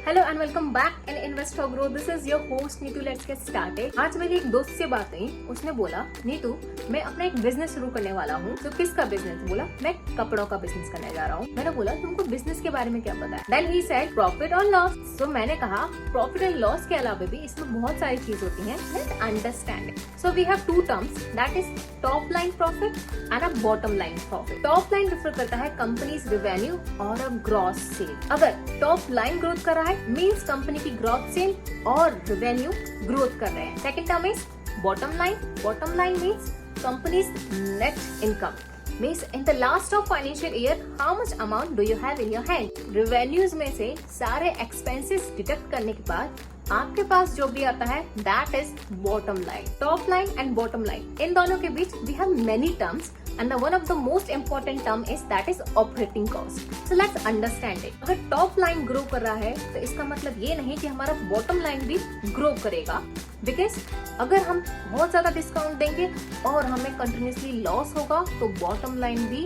Hello and welcome back in invest for growth. This is your host Neetu. Let's get started. आज मेरी एक दोस्त से बात हुई। उसने बोला, नीतू मैं अपना एक बिजनेस शुरू करने वाला हूँ। तो किसका बिजनेस? बोला मैं कपड़ों का बिजनेस करने जा रहा हूँ। मैंने बोला तुमको बिजनेस के बारे में क्या पता है? देन ही सेड प्रॉफिट और लॉस। सो मैंने कहा प्रॉफिट एंड लॉस के अलावा भी इसमें बहुत सारी चीज होती है। Let's understand it. So we have two terms, that is top line profit and a bottom line profit. Top line refer करता है कंपनीज रेवेन्यू और अ ग्रॉस सेल। अगर टॉप लाइन ग्रोथ कर रहा है मीन्स कंपनी की growth sale और revenue growth कर रहे हैं। Second term is bottom line. Bottom line means company's net income, means in the last of financial year how much amount do you have in your hand? revenues में से सारे expenses deduct करने के बाद आपके पास जो भी आता है that is bottom line. top line and bottom line, इन दोनों के बीच we have many terms and the one of the most important term is that is operating cost. so let's understand it. अगर top line grow कर रहा है तो इसका मतलब ये नहीं कि हमारा bottom line भी grow करेगा, बिकॉज अगर हम बहुत ज्यादा डिस्काउंट देंगे और हमें कंटिन्यूसली लॉस होगा तो बॉटम लाइन भी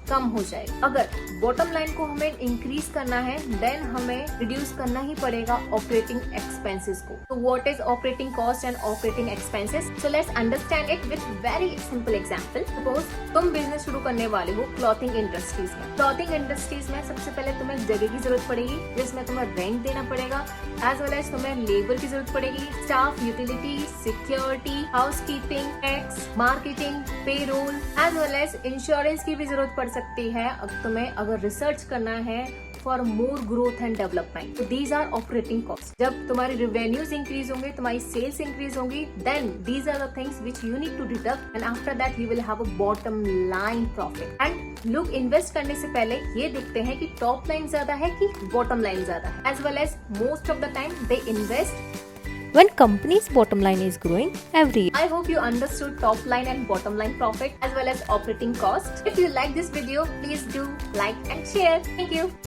कम हो जाएगा। अगर बॉटम लाइन को हमें इंक्रीज करना है देन हमें रिड्यूस करना ही पड़ेगा ऑपरेटिंग एक्सपेंसेस को। तो what is operating cost and operating expenses? So let's understand it with very simple example. Suppose तुम बिजनेस शुरू करने वाले हो क्लॉथिंग इंडस्ट्रीज में। क्लॉथिंग इंडस्ट्रीज में सबसे पहले तुम्हें जगह की जरूरत पड़ेगी जिसमें तुम्हें रेंट देना पड़ेगा, एज वेल एज तुम्हें लेबर की जरूरत पड़ेगी, staff, utility, security, housekeeping, tax, marketing, payroll, as well as insurance की भी जरूरत पड़ सकती है। अब तुम्हें अगर रिसर्च करना है for more growth and development, तो दीज आर ऑपरेटिंग कॉस्ट। जब तुम्हारी रेवेन्यूज इंक्रीज होंगे, तुम्हारी सेल्स इंक्रीज होंगी, then these are the things which you need to deduct and after that you will have a bottom line profit. And लोग invest करने से पहले ये देखते हैं कि टॉप लाइन ज्यादा है कि बॉटम लाइन ज्यादा है, as well as most of the time they invest when company's bottom line is growing every year. I hope you understood top line and bottom line profit as well as operating cost. If you like this video, please do like and share. Thank you.